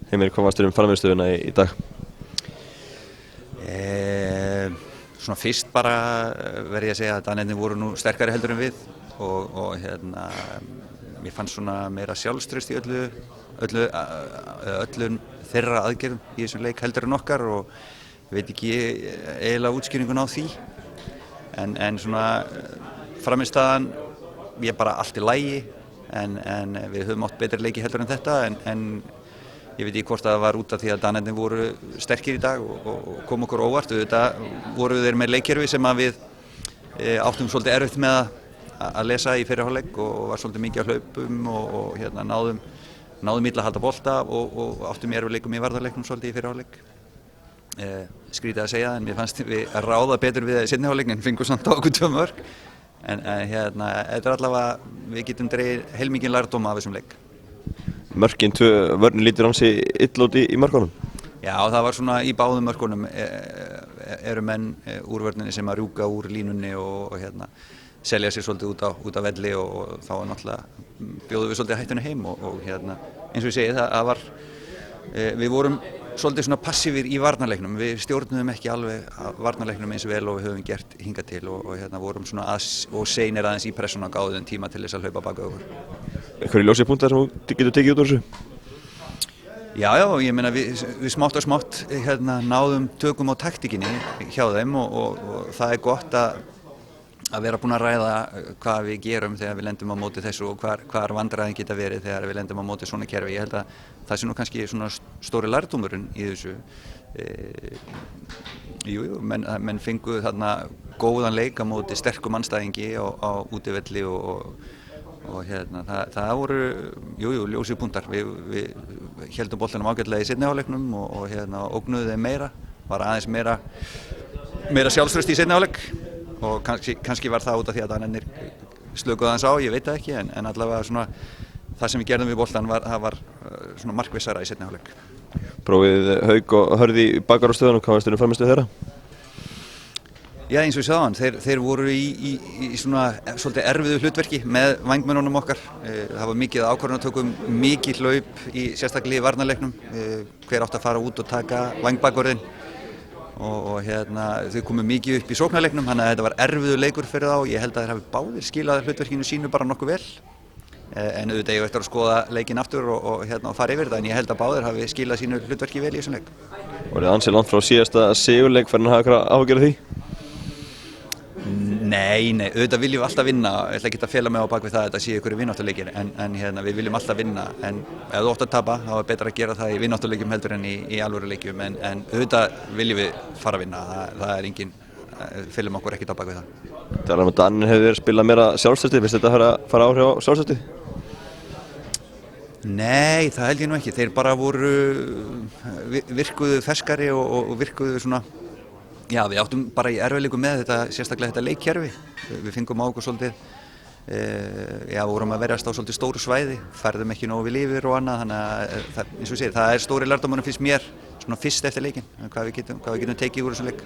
Heimir, hvað fannst þér frammistöðuna í dag? Svona fyrst bara verð ég að segja að Danirnir voru nú sterkari heldur en við og mér fannst svona meira sjálfstraust í öllum þeirra aðgerðum í þessum leik heldur en okkar og veit ekki eiginlega útskýringun á því en svona frammistaðan ég bara allt í lagi en við höfum átt betri leiki heldur en þetta en ég veit ekki hvort það var út af því að Danirnir voru sterkir í dag og kom okkur óvart. Auðvitað voru þeir með leikkerfi sem að við áttum svolítið erfitt með að lesa í fyrri hálfleik og var svolítið mikið á hlaupum og náðum illa að halda bolta og áttum erfiðleikum í varnarleiknum svolítið í fyrri hálfleik. Skrítið að segja en mér fannst við að ráða betur við það í seinni hálfleik en fengum samt á okkur 2 mörk. En þetta er allavega, við getum dregið heilmikinn lærdóm af þessum leik. Mörkin 2, vörnin lítur ansi illa út í mörkunum? Já, það var svona í báðum mörkunum eru menn úr vörninni sem að rjúka úr línunni og selja sér svolítið út á velli og þá náttúrulega bjóðum við svolítið hættuna heim og eins og ég segi það var við vorum svolítið svona passífir í varnarleiknum, við stjórnuðum ekki alveg varnarleiknum eins vel og við höfum gert hingað til og vorum svona og seinir aðeins í pressuna og gáðum tíma til þess að hlaupa bak við okkur. Einhverjir ljósir punktar sem þú getur tekið út úr þessu? Já, ég meina við smátt og smátt náðum tökum á taktíkinni hjá þeim og það er gott að vera búin að ræða hvað við gerum þegar við lendum á móti þessu og hvar vandræðin geta verið þegar við lendum á móti svona kerfi. Ég held að það sé nú kannski svona stóri lærdómurinn í þessu. Menn fengu þarna góðan leik á móti sterkum andstæðingi á útivelli og það voru, ljósir punktar. Við héldum boltanum ágætlega í seinni hálfleiknum og ógnuðu þeim meira. Var aðeins meira sjálfstraust í seinni hálfleik og kannski var það út af því að Danirnir slökuðu aðeins á, ég veit það ekki en allavega svona það sem við gerðum við boltan var svona markvissara í seinni hálfleik. Prófið Hauk og Hörð í bakvarðarstöðunum, hvað fannst þér frammistöðu þeirra? Já, eins og ég sagði áðan, þeir voru í svona svolítið erfiðu hlutverki með vængmönnunum okkar. Það var mikið ákvörðunartökum, mikið hlaup sérstaklega í varnarleiknum. Hver átti að fara út og taka vængbakvörðinn og þau komu mikið upp í sóknarleiknum, þannig að þetta var erfiður leikur fyrir þá. Ég held að þeir hafi báðir skilað hlutverkinu sínu bara nokkuð vel. En auðvitað ég eftir að skoða leikinn aftur og fara yfir þetta, en ég held að báðir hafi skilað sínu hlutverki vel í þessum leik. Var þið ansið langt frá síðasta sigurleik fyrir að hafa eitthvað áhyggjur af því? Nei, auðvitað viljum við alltaf vinna. Ég ætla ekki að fela mig á bak við það að þetta sé einhverjir vináttuleikir en við viljum alltaf vinna. En ef þú átt að tapa, þá er betra að gera það í vináttuleikjum heldur en í alvöruleikjum. En auðvitað viljum við fara að vinna. Það er engin, fylgum okkur ekkert á bak við það. Talar um að Danir hefur spilað meira sjálfstraustið, finnst þetta að fara áhrif á sjálfstraustið? Nei, það held ég nú ekki. Þeir bara virkuðu ferskari og virkuðu svona. Já, við áttum bara í erfiðleikum með þetta, sérstaklega þetta leikkerfi. Við fengum á okkur svolítið, vorum að verjast á svolítið stóru svæði, færðum ekki nógu vel yfir og annað, þannig að eins og ég segi, það er stóri lærdómurinn finnst mér, svona fyrst eftir leikinn, hvað við getum tekið úr þessum leik.